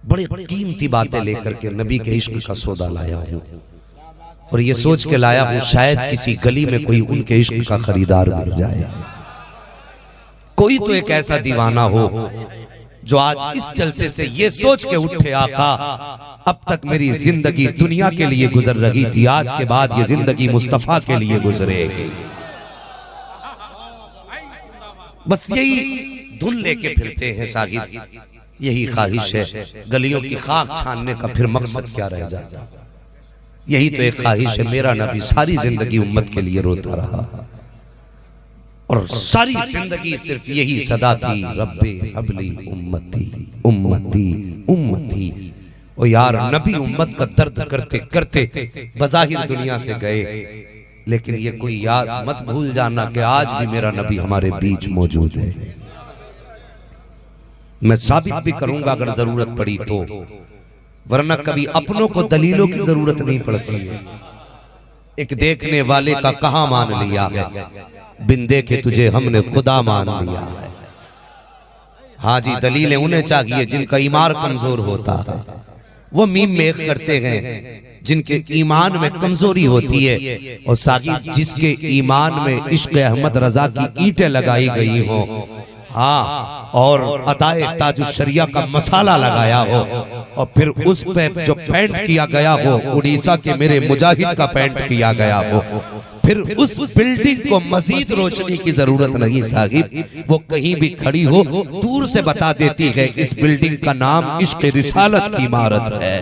बड़े कीमती बातें लेकर के नबी के इश्क का सौदा लाया हूँ, और ये सोच के लाया हूँ शायद किसी गली में कोई उनके इश्क का खरीदार मिल जाए। कोई तो एक ऐसा दीवाना हो जो आज इस जलसे से ये सोच के उठे, आका अब तक मेरी जिंदगी दुनिया के लिए गुजर रही थी, आज के बाद ये जिंदगी मुस्तफा के लिए गुजरेगी। बस यही धुन लेके फिरते हैं साहिब, यही ख्वाहिश है। गलियों की खाक छानने का फिर मकसद क्या रह जाता। यही तो एक ख्वाहिश है। मेरा नबी सारी जिंदगी उम्मत के लिए रोता रहा, और सारी जिंदगी सिर्फ यही सदा थी, रब्बे हबली उम्मती उम्मती उम्मती। ओ यार, नबी उम्मत का दर्द करते करते बज़ाहिर दुनिया से गए, लेकिन ये कोई याद मत भूल जाना कि आज भी मेरा नबी हमारे बीच मौजूद है। मैं साबित भी करूंगा अगर जरूरत पड़ी तो, वरना कभी अपनों को दलीलों की जरूरत नहीं पड़ती है। एक देखने वाले का कहा मान लिया है, बिन देखे तुझे हमने खुदा मान लिया है। हाँ जी, दलीलें उन्हें चाहिए जिनका ईमान कमजोर होता है। वो मीम में करते हैं जिनके ईमान में कमजोरी होती है, और साकिब जिसके ईमान में इश्क अहमद रजा की ईंटें लगाई गई हो, हाँ, और अताए ताजुश शरिया का मसाला लगाया हो, और फिर उस पे जो पेंट किया गया हो उड़ीसा के मेरे मुजाहिद का पेंट किया गया हो, फिर उस बिल्डिंग को मजीद रोशनी की जरूरत नहीं साहिब, वो कहीं भी खड़ी हो दूर से बता देती है इस बिल्डिंग का नाम इश्क रिसालत की इमारत है।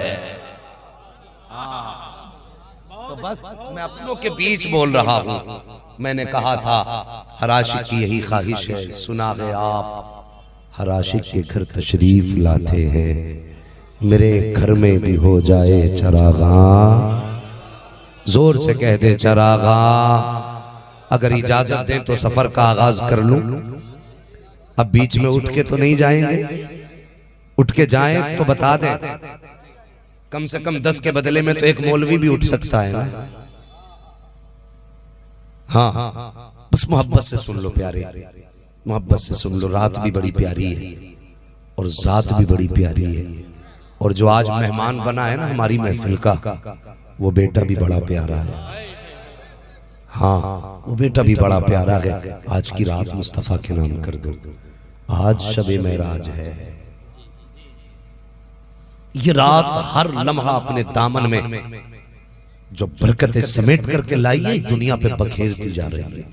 तो बस मैं अपनों के बीच बोल रहा हूँ। मैंने कहा था हर आशिक की यही ख्वाहिश है, सुना है आप हर आशिक के घर तशरीफ लाते हैं, मेरे घर में भी हो जाए चरागा, जोर से कह दे चरागा। अगर इजाजत दें तो सफर का आगाज कर लूं। अब बीच में उठ के तो नहीं जाएंगे, उठ के जाएं तो बता दें, कम से कम 10 के बदले में तो एक मौलवी भी उठ सकता है ना। हाँ, बस मोहब्बत से सुन लो प्यारे, मोहब्बत से सुन लो। रात भी बड़ी प्यारी है और जात भी बड़ी प्यारी है, और जो आज मेहमान बना है ना हमारी महफिल का, वो बेटा भी बड़ा प्यारा है। हाँ, वो बेटा भी बड़ा प्यारा है। आज की रात मुस्तफा के नाम कर दो। आज शबे मेराज है। ये रात हर लम्हा अपने दामन में जो बरकतें समेट करके लाई है, दुनिया पे बखेरती जा रही है।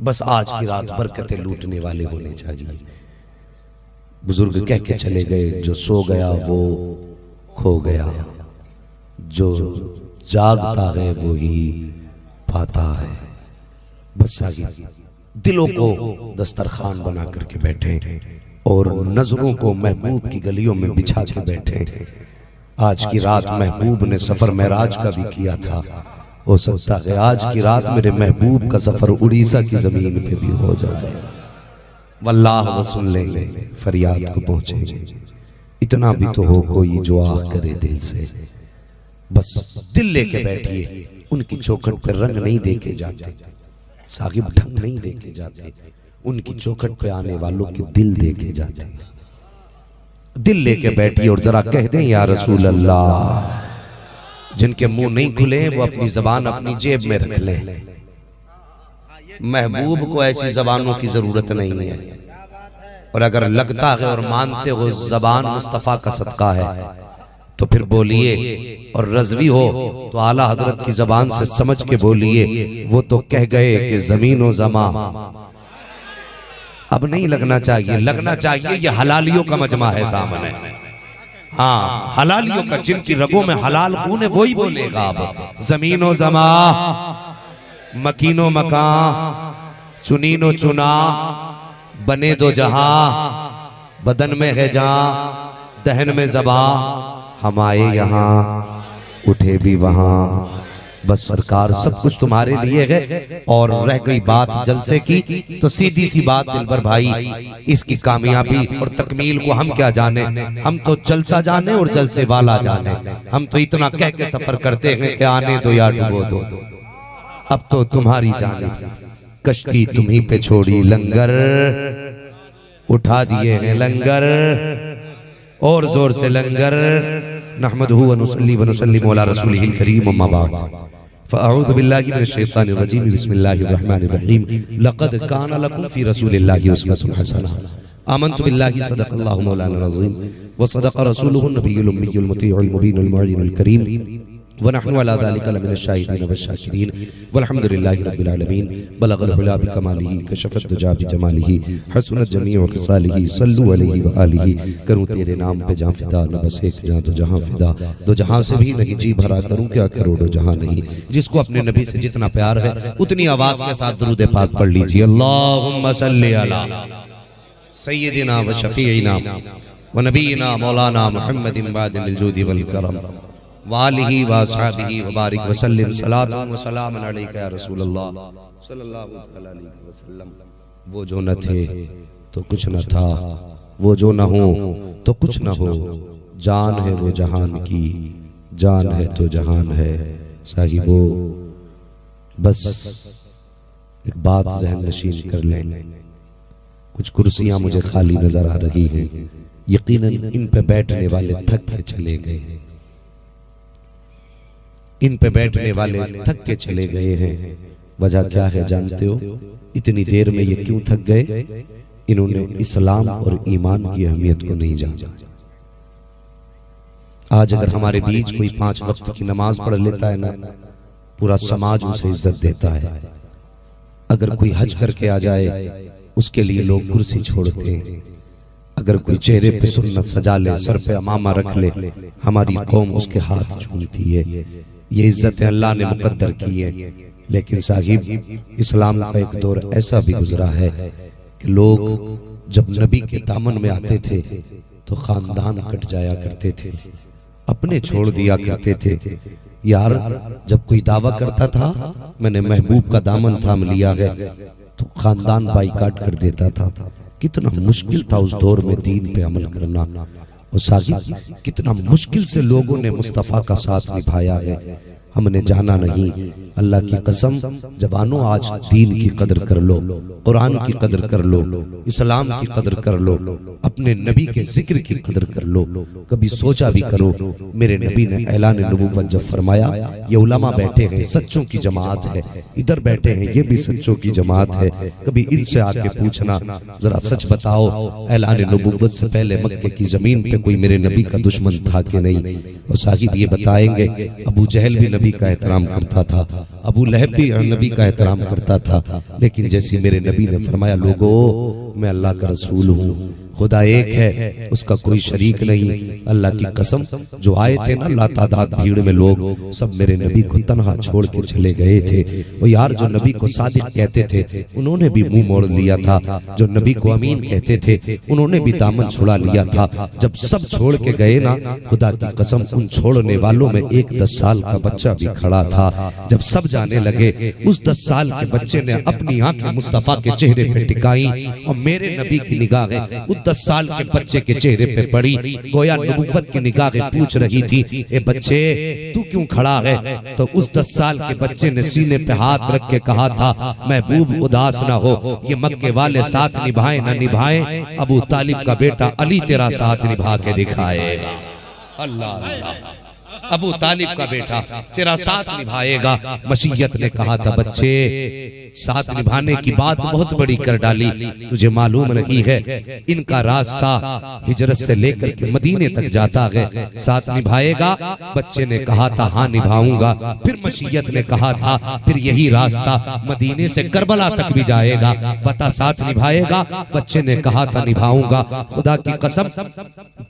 बस आज की रात बरकतें लूटने वाले होने चाहिए। बुजुर्ग कह के चले गए, जो सो गया वो खो गया, जो जागता है वो ही पाता है। बस आगे दिलों को दस्तरखान बना करके बैठे और नजरों को महबूब की गलियों में बिछा के बैठे। आज की रात महबूब ने सफर महराज का भी किया था, हो सकता है आज की रात मेरे महबूब का सफर उड़ीसा की जमीन पे भी हो जाए। वल्लाह वो सुन लेंगे, फरियाद को पहुंचेंगे। इतना भी तो हो कोई जो आह करे दिल से। बस दिल लेके बैठिए, उनकी चौखट पर रंग नहीं देखे जाते साहिब, ढंग नहीं देखे जाते, उनकी चौखट पे आने वालों के दिल देखे जाते हैं। दिल लेके बैठिए और जरा कह दें या रसूल अल्लाह। जिनके मुंह नहीं खुले वो अपनी जबान अपनी जेब में रख लें। महबूब को ऐसी जबानों की जरूरत नहीं है, और अगर लगता है और मानते हो जबान मुस्तफा का सदका है तो फिर बोलिए, और रज़वी हो तो आला हजरत की जबान से समझ के बोलिए। वो तो कह गए कि जमीन व जमा। अब नहीं लगना चाहिए, लगना चाहिए ये हलालियों का मजमा है सामने। हाँ, हलालियों का, जिनकी रगों में हलाल खून है वही बोलेगा। अब जमीनो जमा, मकीनो मकां, चुनीनो चुना, बने दो जहां, बदन में है जहां, दहन में जबा, हम आए यहाँ उठे भी वहां। बस सरकार सब कुछ तुम्हारे लिए है। और रह गई बात जलसे की, तो सीधी सी बात दिलबर भाई, इसकी कामयाबी और तकमील को हम क्या जाने, हम तो जलसा जाने और जलसे वाला जाने। हम तो इतना कह के सफर करते हैं कि आने दो या डुबो दो। अब तो तुम्हारी जाने, कश्ती तुम्ही पे छोड़ी लंगर, उठा दिए हैं लंगर। और जोर से लंगर। नहमदुहु व नुसल्ली व नुसल्लिमु अला रसूलिहिल करीम, अम्मा बाद। फ़अऊज़ु बिल्लाहि मिनश शैतानिर रजीम, बिस्मिल्लाहिर रहमानिर रहीम। लक़द कान लकुम फ़ी रसूलिल्लाहि उस्वतुन हसना। आमनतु बिल्लाहि सदक़ल्लाहु मौलाना अज़ीम व सदक़ रसूलुहु नबियुल उम्मियुल मुतीउल मुबीनुल मुअय्यिनुल करीम व नहनु अला ज़ालिका लमिनश शाहिदीन वश्शाकिरीन वल्हम्दुलिल्लाहि रब्बिल आलमीन। बलगल हुला बिकमालिही कशफत दुजा बिजमालिही हसनत जमीउ खिसालिही सल्लु अलैहि व आलिही। करूं तेरे नाम पे जां फिदा, न बस एक जां तो जहां फिदा। दो जहां से भी नहीं जी भरा, करूं क्या करोड़ों जहां नहीं। जिसको अपने नबी से जितना प्यार है उतनी आवाज के साथ दुरूद पाक पढ़ लीजिए। अल्लाहुम्मा सल्लि अला सय्यिदिना व शफीइना व नबीना मौलाना मुहम्मदिन बादिल जूदी वल करम वालिही व असहाबिही व बारिक व सल्लिम सलातुन व सलामुन अलैका या रसूलल्लाह सल्लल्लाहु अलैहि वसल्लम। वो जो न थे तो कुछ न था, वो जो न हो तो कुछ न हो। जान है वो जहान की, जान है तो जहान है। साहिबो बस एक बात ज़हन नशीन कर लें। कुछ कुर्सियां मुझे खाली नजर आ रही हैं, यकीनन इन पे बैठने वाले थक के चले गए। इन पे बैठने वाले थक के चले गए हैं। वजह क्या है जानते हो? इतनी देर में ये क्यों थक गए? इन्होंने इस्लाम और ईमान की अहमियत को नहीं जाना। आज अगर हमारे बीच कोई 5 वक्त की नमाज पढ़ लेता है ना, पूरा समाज उसे इज्जत देता है। अगर कोई हज करके आ जाए उसके लिए लोग कुर्सी छोड़ते हैं। अगर कोई चेहरे पे सुन्नत सजा ले, सर पे अमामा रख ले, हमारी कौम उसके हाथ चूमती है। ये इज्जत अल्लाह ने मुकद्दर की है। लेकिन साहिब इस्लाम का एक दौर ऐसा भी गुजरा है कि लोग जब नबी के दामन में आते थे तो खानदान कट जाया करते थे, अपने छोड़ दिया करते थे। यार जब कोई दावा करता था मैंने महबूब का दामन थाम लिया है तो खानदान बाइकाट कर देता था। कितना मुश्किल था उस दौर में दीन पे अमल करना। और साहिब कितना मुश्किल से लोगों ने मुस्तफ़ा का साथ निभाया है, हमने जाना नहीं। अल्लाह की कसम जवानों, आज दीन की कदर कर लो, कुरान की कदर कर लो, इस्लाम की कदर कर लो, अपने नबी के जिक्र की कदर कर लो। कभी सोचा भी करो, मेरे नबी ने ऐलान नबूवत जब फरमाया, ये उलमा बैठे हैं सच्चों की जमात है, इधर बैठे हैं ये भी सच्चों की जमात है। कभी इनसे आके पूछना जरा सच बताओ, ऐलान नबूवत से पहले मक्के की जमीन पे कोई मेरे नबी का दुश्मन था कि नहीं? और साहिब ये बताएंगे अबू जहल भी नबी का एहतराम करता था, अबू लहब भी नबी का एहतराम करता था। लेकिन जैसे मेरे नबी ने फरमाया, लोगों मैं अल्लाह का रसूल हूँ, खुदा एक है, उसका कोई शरीक नहीं। अल्लाह की कसम जो आए थे ना लातादाद भीड़ में लोग, सब मेरे नबी को तन्हा छोड़ के चले गए थे। वो यार जो नबी को सादिक कहते थे उन्होंने भी मुंह मोड़ लिया था, जो नबी को अमीन कहते थे उन्होंने भी दामन छुड़ा लिया था। जब सब छोड़ के गए ना, खुदा की कसम उन छोड़ने वालों में एक 10 साल का बच्चा भी खड़ा था। जब सब जाने लगे, उस 10 साल के बच्चे ने अपनी आंखें मुस्तफा के चेहरे पे टिकाई और मेरे नबी की निगाहें 10 साल के बच्चे के चेहरे पे पड़ी। गोया नबूवत की निगाहें पूछ रही थी, ए बच्चे तू क्यों खड़ा है? तो उस 10 साल के बच्चे ने सीने पे हाथ रख के कहा था, महबूब उदास ना हो, ये मक्के वाले साथ निभाए ना निभाए, अबू तालिब का बेटा अली तेरा साथ निभा के दिखाएगा। अल्लाह अल्लाह, अबू तालिब का बेटा तेरा साथ निभाएगा। मशीयत ने कहा था, बच्चे साथ निभाने की बात बहुत बड़ी कर डाली, तुझे मालूम नहीं है इनका रास्ता हिजरत से लेकर के मदीने तक जाता है, साथ निभाएगा? बच्चे ने कहा था हाँ निभाऊंगा। फिर मशीयत ने कहा था फिर यही रास्ता मदीने से करबला तक भी जाएगा, बता साथ निभाएगा? बच्चे ने कहा था निभाऊंगा। खुदा की कसम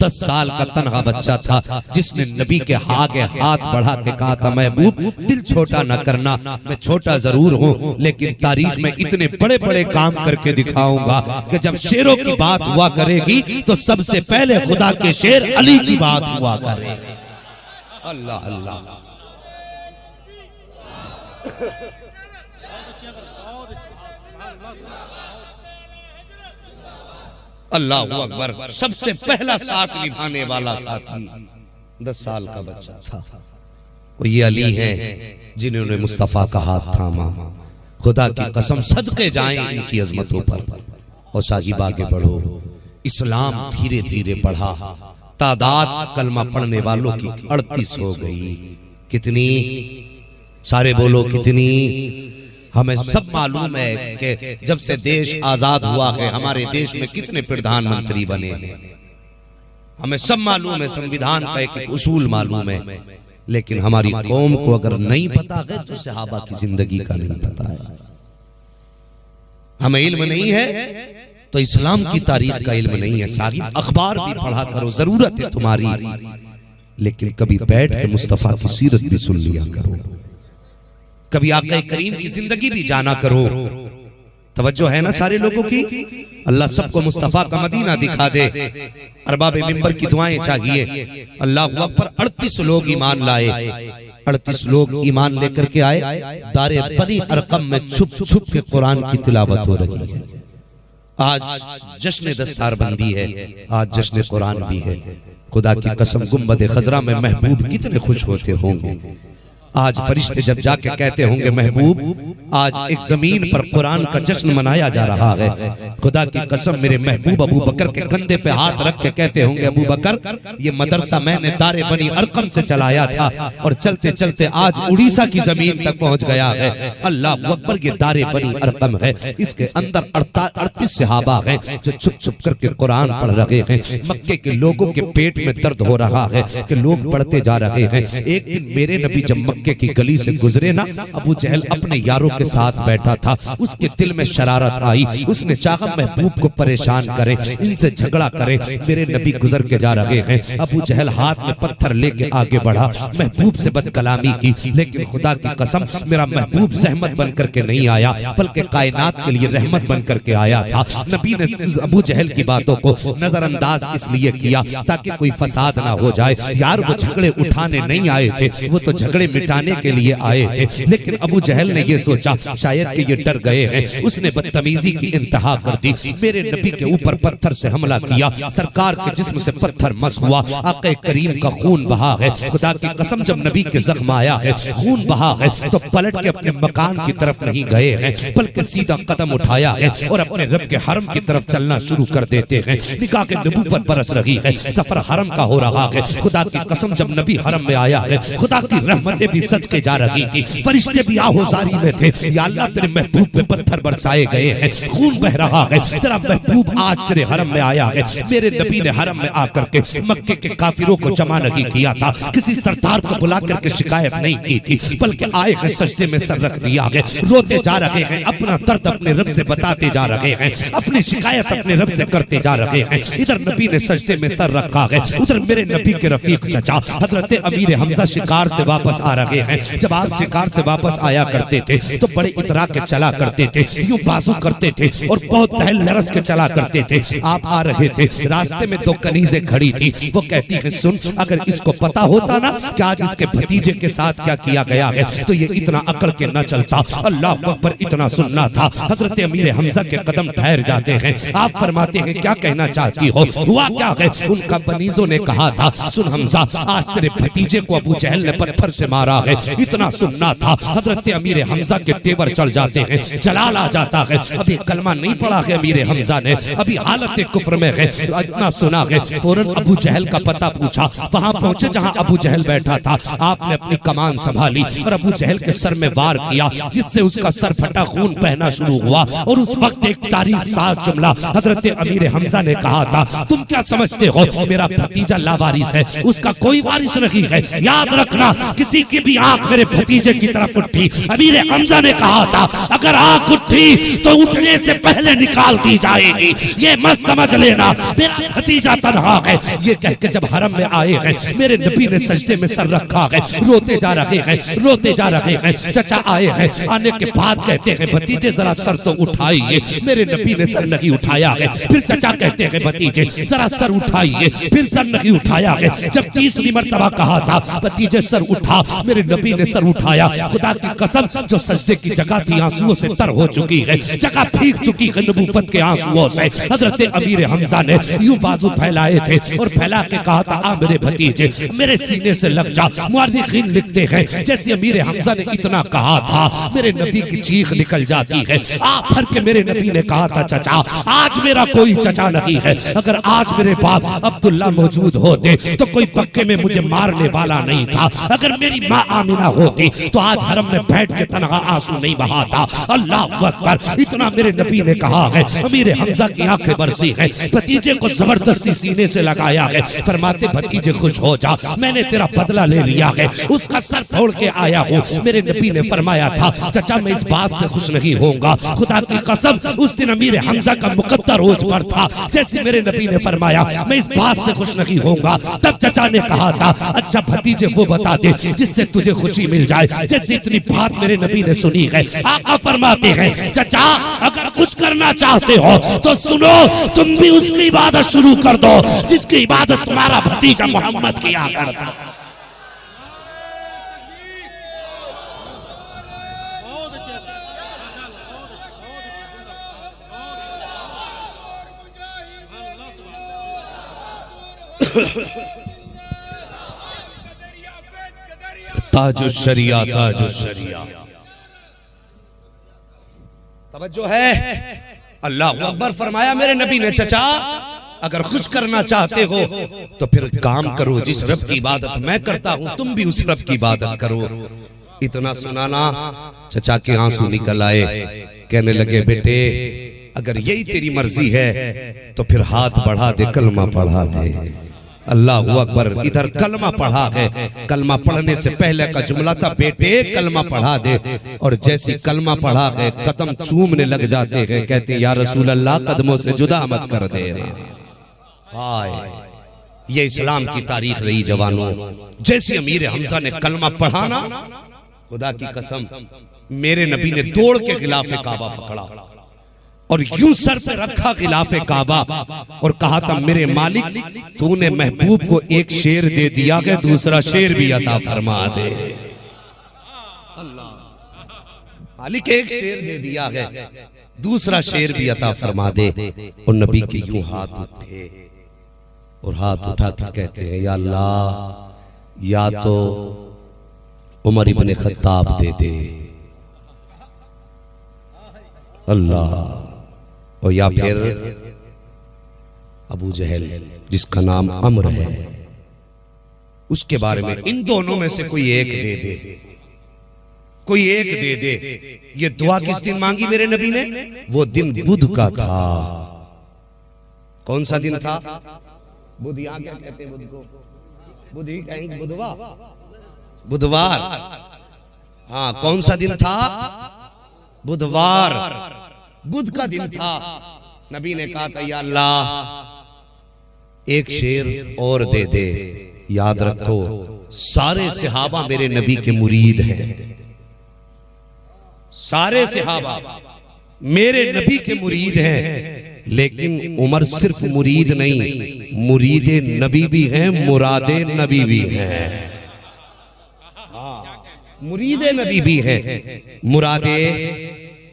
10 साल का तन्हा बच्चा था जिसने नबी के आगे हाथ बढ़ा के कहा था, महबूब दिल छोटा न करना, मैं छोटा जरूर हूँ लेकिन तारीख में इतने बड़े बड़े काम करके दिखाऊंगा कि जब शेरों की बात हुआ करेगी तो सबसे पहले खुदा के शेर अली की बात हुआ करेगी। अल्लाह अल्लाह, अल्लाह अकबर। सबसे पहला साथ निभाने वाला साथी 10 साल का बच्चा था, वो ये अली है जिन्होंने मुस्तफा का हाथ थामा। खुदा की कसम सदके जाएं इनकी अजमतों पर। और साहिब आगे बढ़ो, इस्लाम धीरे धीरे बढ़ा, तादाद कलमा पढ़ने वालों की 38 हो गई। कितनी? सारे बोलो कितनी? हमें सब मालूम है कि जब से देश आजाद हुआ है हमारे देश में कितने प्रधानमंत्री बने हैं। हमें सब मालूम है, संविधान का एक उसूल मालूम है, लेकिन हमारी कौम को अगर नहीं पता है तो सहाबा की जिंदगी का नहीं पता है। हमें इल्म नहीं है तो इस्लाम की तारीख का इल्म नहीं है। सारी अखबार भी पढ़ा करो, जरूरत है तुम्हारी, लेकिन कभी बैठ के मुस्तफा की सीरत भी सुन लिया करो, कभी आका करीम की जिंदगी भी जाना करो। तवज्जो है ना सारे लोगों की? अल्लाह सबको मुस्तफा का मदीना दिखा दे। अरबाब मिंबर की दुआएं चाहिए। अल्लाह अकबर। 38 लोग ईमान लाए, 38 लोग ईमान लेकर के आए। दारे बनी अरकम में छुप छुप के कुरान की तिलावत हो रही है। आज जश्न दस्तारबंदी है, आज जश्न कुरान भी है। खुदा की कसम गुंबद खजरा में महबूब कितने खुश होते होंगे। आज फरिश्ते जब जाके कहते होंगे महबूब आज एक जमीन पर कुरान का जश्न मनाया जा रहा है। खुदा की कसम मेरे महबूब अबू बकर के कंधे पे हाथ रख के कहते होंगे अबू बकर ये मदरसा मैंने दारे बनी अरकम से चलाया था और चलते चलते आज उड़ीसा की जमीन तक पहुंच गया है। अल्लाह अकबर, ये दारे बनी अरकम है, इसके अंदर 38 सहाबा हैं जो छुप छुप करके कुरान पढ़ रहे हैं। मक्के के लोगों के पेट में दर्द हो रहा है कि लोग पढ़ते जा रहे हैं। एक दिन मेरे नबी जब मक्के की गली से गुजरे ना, अबू जहल अपने यारों के साथ बैठा था। उसके दिल में शरारत आई, उसने चाहा महबूब को परेशान करे, इनसे झगड़ा करे। मेरे नबी गुजर के जा रहे हैं, अबू जहल हाथ में पत्थर लेके आगे बढ़ा, महबूब से बदकलामी की। लेकिन खुदा की कसम मेरा महबूब जहमत बन करके नहीं आया, बल्कि कायनात के लिए रहमत बन करके आया था। नबी ने अबू जहल की बातों को नजरअंदाज इसलिए किया ताकि कोई फसाद ना हो जाए। यार वो झगड़े उठाने नहीं आए थे, वो तो झगड़े मिटाने के लिए आए थे। लेकिन अबू जहल ने ये सोचा शायद कि ये डर गए हैं, उसने बदतमीजी की इंतहा कर दी। मेरे नबी के ऊपर पत्थर से हमला किया, सरकार के जिस्म से पत्थर मस हुआ, आक़ा करीम का खून बहा है। खुदा की कसम जब नबी के जख्म आया है, खून बहा है, तो पलट के अपने मकान की तरफ नहीं गए हैं, बल्कि सीधा कदम उठाया है और अपने रब के हरम की तरफ चलना शुरू कर देते हैं। निकाह के नबूवत बरस रही है, सफर हरम का हो रहा है। खुदा की कसम जब नबी हरम में आया है, खुदा की रहमतें भी सदके जा रही थी, फरिश्ते भी आहोजारी में थे। या अल्लाह तेरे महबूब पे पत्थर बरसाए गए हैं, खून बह रहा है, तेरा महबूब आज तेरे हरम में आया है। मेरे नबी ने हरम में आकर के मक्के के काफिरों को जमा नहीं किया था, किसी सरदार को बुला करके शिकायत नहीं की थी, बल्कि आए हैं सजदे में सर रख दिया है, रोते जा रहे हैं, अपना दर्द अपने रब से बताते जा रहे हैं, अपनी शिकायत अपने रब से करते जा रहे हैं। इधर नबी ने सजदे में सर रखा है, उधर मेरे नबी के रफीक चचा हजरत अमीर हमजा शिकार से वापस आ रहे हैं। जब आप शिकार से वापस आया करते थे तो बड़े इतरा के चला करते थे, यूं बाजू करते थे और बहुत तहल लरस के चला करते थे। आप आ रहे थे, रास्ते में 2 कनीज़ें खड़ी थी, वो कहती हैं सुन अगर इसको पता होता ना कि आज इसके भतीजे के साथ क्या किया गया है तो ये इतना अकड़ के न चलता। अल्लाह अकबर, इतना सुनना था। हजरत अमीर हमजा के कदम ठहर जाते हैं। आप फरमाते हैं क्या कहना चाहती हो, हुआ क्या है? उनका बनीजों ने कहा था सुन हमजा आज तेरे भतीजे को अबू जहल ने पत्थर से मारा है। इतना सुनना था। हजरत अमीर हमजा के तेवर चल जाते हैं, जलाल आ जाता है। अभी कलमा नहीं पढ़ा है अमीर हमजा ने, अभी हालत कुफ्र में है। इतना सुना है, फौरन अबू जहल का पता पूछा, वहां पहुंचे जहां अबू जहल बैठा था। आपने अपनी कमान संभाली और अबू जहल के सर में वार किया, जिससे उसका सर फटा, खून बहना शुरू हुआ। और उस वक्त एक तारीख साज जुमला हजरत अमीर हमजा ने कहा था, तुम क्या समझते हो मेरा भतीजा लावारिस है, उसका कोई वारिस नहीं है। याद रखना किसी की भी आंख मेरे भतीजे की तरफ उठी, अमीर हमजा ने कहा था अगर आंख उठी तो उठने से पहले निकाल दी जाएगी, ये मत समझ लेना मेरा भतीजा तन्हा है। ये कह के जब हरम में आए हैं, मेरे नबी ने सजदे में सर रखा है, रोते जा रहे हैं, रोते जा रहे हैं। चचा आए हैं, आने के बाद कहते हैं भतीजे जरा सर तो उठाइए। मेरे नबी ने सर नहीं उठाया है। फिर चचा कहते हैं भतीजे जरा सर उठाइए, फिर सर नहीं उठाया है। जब 30वीं मर्तबा कहा था भतीजे सर उठा, मेरे नबी ने सर उठाया। खुदा की कसम, जो सजदे की जगह थी आंसुओं से तर हो चुकी है, जगह भीग चुकी है नबूवत के आंसुओं से। हजरत अमीर हमजा ने यूं बाजू फैलाए थे और फैला के कहा था, आ मेरे भतीजे मेरे सीने से लग जा। मुअर्रिखीन लिखते हैं जैसे अमीर हमजा ने इतना कहा था, मेरे नबी की चीख निकल जाती है। आ भर के मेरे नबी ने कहा था, चचा आज मेरा कोई चचा नहीं है। अगर आज मेरे बाप अब्दुल्ला मौजूद होते तो कोई पक्के में मुझे मारने वाला नहीं था। अगर मेरी माँ आमिना होती तो आज हरम में बैठ के तनहा आंसू नहीं बहाता। अल्लाह अकबर, इतना मेरे नबी ने कहा है। अमीर हमजा की आंखें बरसी है, भतीजे को जबरदस्ती सीने से लगाया है। फरमाते, भतीजे खुश हो जा, मैंने तेरा बदला ले लिया है, उसका सर फोड़ के आया हूँ। मेरे नबी ने फरमाया था, चचा मैं इस बात से खुश नहीं होऊंगा। खुदा की कसम, उस दिन अमीर हमजा का मुकद्दर रोज पर था। जैसे मेरे नबी ने फरमाया मैं इस बात से खुश नहीं होऊंगा, तब चचा ने कहा था, अच्छा भतीजे वो बता दे जिससे तुझे खुशी मिल जाए। जैसे इतनी बात मेरे नबी ने सुनी है, आका फरमाते हैं, चचा अगर कुछ करना चाहते हो तो सुनो, तुम भी उसकी इबादत शुरू कर दो जिसकी इबादत तुम्हारा भतीजा मोहम्मद किया करता। ताजो शरिया, ताजो शरिया, तवज्जो है। अल्लाह अकबर फरमाया मेरे नबी ने, चचा अगर खुश करना चाहते हो तो फिर काम करो, जिस रब की इबादत मैं करता हूं तुम भी उस रब की इबादत करो। इतना सुनाना चचा के आंसू निकल आए। कहने लगे, बेटे अगर यही तेरी मर्जी है तो फिर हाथ बढ़ा दे, कलमा पढ़ा दे। अल्लाह अकबर, इधर कलमा पढ़ा है। कलमा पढ़ने से पहले का जुमला था, बेटे कलमा पढ़ा दे। और जैसी कलमा पढ़ा है कदम चूमने लग जाते हैं। कहते या रसूल अल्लाह कदमों से जुदा मत कर देना। हाय, ये इस्लाम की तारीख रही जवानों। जैसे अमीर हमजा ने कलमा पढ़ाना, खुदा की कसम मेरे नबी ने दौड़ के खिलाफे काबा पकड़ा और यूं सर पे रखा खिलाफे काबा और कहा था, मेरे मालिक तूने महबूब को एक शेर दे दिया है, दूसरा शेर भी अता फरमा दे। मालिक एक शेर दे दिया है, दूसरा शेर भी अता फरमा दे। और नबी के यूं हाथ उठे और हाथ उठा के कहते हैं, या अल्लाह या तो उमर इब्ने खत्ताब दे दे अल्लाह, और या फिर अबू जहल जिसका नाम अम्र है, उसके बारे में इन दोनों में से कोई एक दे दे, कोई एक दे दे। ये दुआ किस दिन मांगी मेरे नबी ने? वो दिन बुध का था। कौन सा दिन था? बुध, यहाँ क्या कहते हैं बुध को? बुध ही कहेंगे, बुधवार, बुधवार। हाँ, कौन सा दिन था? बुधवार, बुध का दिन था। नबी ने कहा था, या अल्लाह एक शेर और दे दे। याद रखो, सारे सहाबा मेरे नबी के मुरीद हैं, सारे सहाबा मेरे नबी के मुरीद हैं। लेकिन उमर सिर्फ मुरीद नहीं, मुरीदे नबी भी हैं, मुरादे नबी भी हैं। मुरीदे नबी भी हैं, मुरादे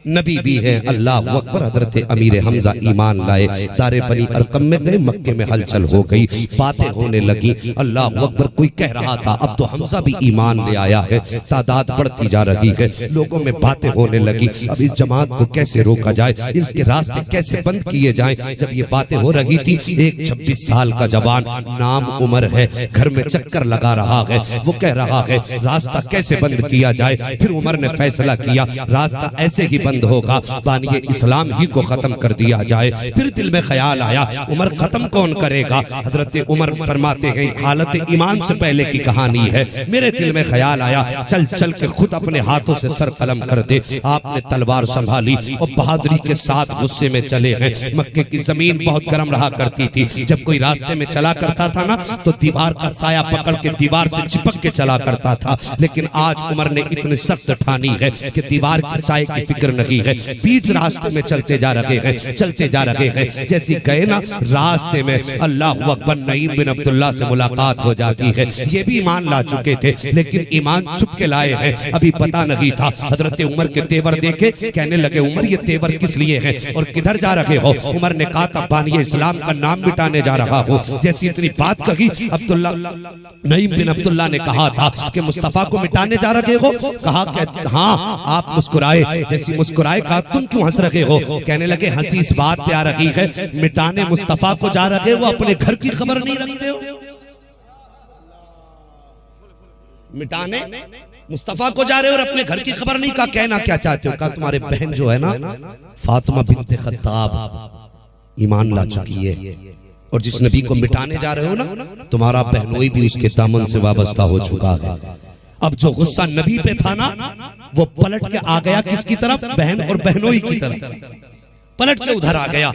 नबी भी है। अल्लाह अकबर। हजरत अमीर हमजा ईमान लाए, दारे बनी अरकम में गए, मक्के में हलचल हो गई, बातें होने लगी। अल्लाह अकबर। कोई कह रहा था अब तो हमजा भी ईमान ले आया है, तादाद बढ़ती जा रही है, लोगों में बातें होने लगी, अब इस जमात को कैसे रोका जाए, इसके रास्ते कैसे बंद किए जाएं। जब ये बातें हो रही थी, एक 26 साल का जवान, नाम उमर है, घर में चक्कर लगा रहा है, वो कह रहा है रास्ता कैसे बंद किया जाए। फिर उमर ने फैसला किया रास्ता ऐसे ही बंद होगा, बानिए इस्लाम ही को खत्म कर दिया जाए। फिर दिल में ख्याल आया उमर खत्म कौन करेगा। हजरत उमर फरमाते हैं हालत ईमान से पहले की कहानी है, मेरे दिल में ख्याल आया चल चल के खुद अपने हाथों से सर कलम कर दे। आपने तलवार संभाली और बहादुरी के साथ गुस्से में चले हैं। मक्के की जमीन बहुत गर्म रहा करती थी, जब कोई रास्ते में चला करता था ना तो दीवार का साया पकड़ के दीवार से चिपक के चला करता था। लेकिन आज उमर ने इतनी सख्त ठानी है कि दीवार के साये की फिक्र नहीं है, बीच रास्ते में चलते जा रहे हैं, चलते जा रहे हैं। जैसे गए ना रास्ते में अल्लाह अकबर, नईम बिन अब्दुल्ला से मुलाकात हो जाती है। ये भी ईमान ला चुके थे लेकिन ईमान छुप के लाए हैं, अभी पता नहीं था। हजरत उमर के तेवर देखे, कहने लगे उमर ये तेवर किस लिए है और किधर जा रहे हो? उमर ने कहा था बानी इस्लाम का नाम मिटाने जा रहा हूँ। जैसी इतनी बात कही, अब्दुल्ला नईम बिन अब्दुल्ला ने कहा था कि मुस्तफा को मिटाने जा रहे हो? कहा कि हाँ। आप मुस्कुराए, जैसी मुस्कुराए कहा तुम क्यों हंस रहे हो? कहने लगे हंसी इस बात पे आ रही है, मिटाने मुस्तफा को जा रहे हो, अपने घर की खबर नहीं रखते हो। मिटाने मुस्तफा को जा रहे हो और अपने घर की खबर नहीं। कहा कहना क्या चाहते हो? कहा तुम्हारे बहन जो है ना फातिमा बिन्ते खत्ताब ईमान ला चुकी है, और जिस नबी को मिटाने जा रहे हो ना, तुम्हारा बहनोई भी उसके दामन से वाबस्ता हो चुका है। अब जो गुस्सा नबी पे था ना, वो पलट के आ गया किसकी तरफ? बहन और बहनोई की तरफ पलट के उधर आ गया।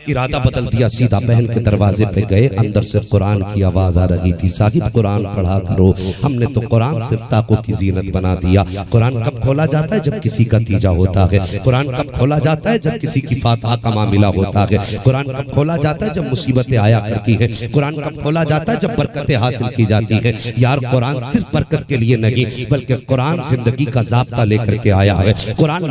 इरादा बदल दिया, सीधा बहन के दरवाजे पे गए। अंदर से कुरान की आवाज आ रही थी, साहिब कुरान पढ़ा करो। हमने तो कुरान सिर्फ ताकों की जीनत बना दिया। कुरान कब खोला जाता है? जब किसी का तीजा होता है। कुरान कब खोला जाता है? जब किसी की फातहा का मामला होता है। कुरान कब खोला जाता है? जब मुसीबतें आया करती है। कुरान कब खोला जाता है? जब बरकतें हासिल की जाती है। यार कुरान सिर्फ बरकत के लिए नहीं, बल्कि कुरान जिंदगी का ज़ाब्ता लेकर के आया है। कुरान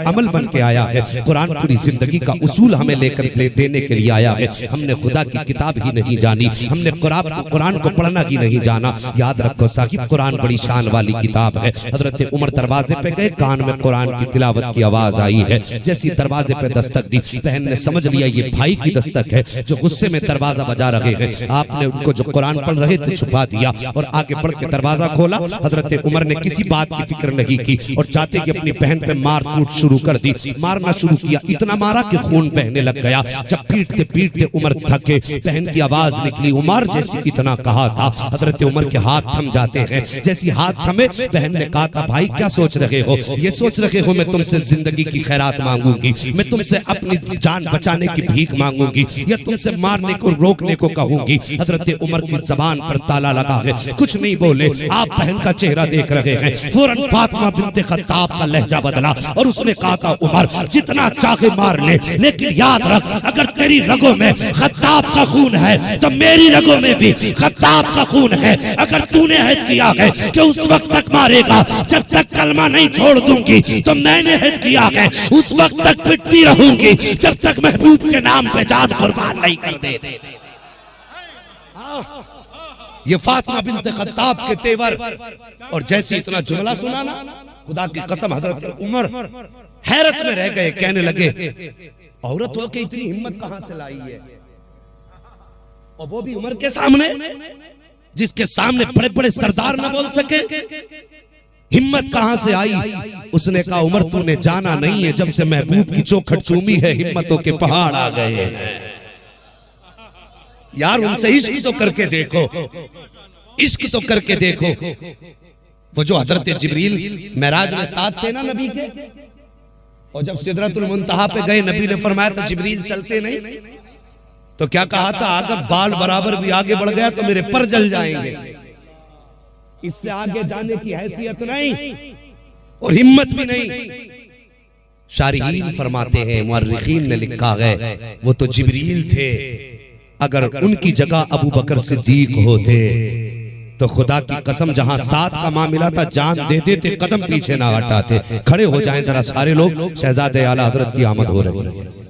अमल बन के आया है। कुरान पूरी जिंदगी का उसूल हमें लेकर देने के लिए आया है। हमने खुदा की किताब ही नहीं जानी, हमने कुरान को पढ़ना ही नहीं जाना। याद रखो साहिब, कुरान बड़ी शान वाली किताब है। हजरत उमर दरवाजे पे गए, कान में कुरान की तिलावत की आवाज आई है। जैसी दरवाजे पे दस्तक दी, बहन ने समझ लिया ये भाई की दस्तक है जो गुस्से में दरवाजा बजा रहे हैं। आपने उनको जो कुरान पढ़ रहे थे छुपा दिया और आगे बढ़ के दरवाजा खोला। हजरत उमर ने किसी बात की फिक्र नहीं की और चाहते कि अपनी बहन पे मार कूट शुरू कर दी। मारना शुरू किया, इतना मारा कि खून बहने लग गया। जब पीटते पीटते उमर थके, बहन की आवाज निकली उमर, जैसे इतना कहा था हजरत उमर के हाथ थम जाते हैं। जैसी हाथ थमे, बहन ने कहा था भाई क्या सोच रहे हो? ये सोच रहे हो मैं तुमसे जिंदगी की खैरात मांगूंगी, मैं तुमसे अपनी जान बचाने की भीख मांगूंगी, या तुमसे मारने को रोकने को कहूंगी? हजरत उमर की जबान पर ताला लगा है, कुछ नहीं बोले। आप बहन का चेहरा देख रहे हैं। फौरन फातिमा बिन्ते खत्ताब का लहजा बदला और उसने कहा था उमर जितना चाहे मार ले, लेकिन याद रख अगर तेरी रगों में खत्ताब का खून है तो मेरी रगों में भी खत्ताब का खून है। अगर तूने हद किया है कि उस वक्त तक मारेगा जब तक कलमा नहीं छोड़ दूंगी, तो मैंने हद किया है उस वक्त तक पिटती रहूंगी जब तक महबूब के नाम पे जान कुर्बान नहीं कर दे। ये फातिमा बिन्ते खत्ताब के तेवर। और जैसे इतना जुमला सुना ना, खुदा की कसम हजरत उमर हैरत में रह गए। कहने लगे औरत हो के इतनी हिम्मत कहां से लाई है, और वो भी उमर के सामने, जिसके सामने बड़े बड़े सरदार न बोल सके। हिम्मत कहां से आई? उसने कहा उमर तूने जाना नहीं है, जब से महबूब की चौखट चूमी है हिम्मतों के पहाड़ आ गए हैं। यार उनसे इश्क तो करके देखो, इश्क तो करके देखो। वो जो हजरत जिब्रील मेराज में साथ थे ना नबी के, और जब सिदरतुल मुंतहा पे गए नबी ने फरमाया था जिब्रील चलते नहीं, तो क्या कहा था? अगर बाल बराबर भी आगे बढ़ गया तो मेरे पर जल जाएंगे। इससे आगे जाने की हैसियत नहीं और हिम्मत भी नहीं। शारिहीन फरमाते हैं, मुअर्रिखीन ने लिखा है वो तो जिब्रील थे, अगर उनकी जगह अबू बकर सिद्दीक होते तो खुदा की कसम जहां साथ का मामला था जान दे देते, कदम पीछे ना हटाते। खड़े हो जाएं जरा सारे लोग, शहजादे आला हजरत की आमद हो रही है।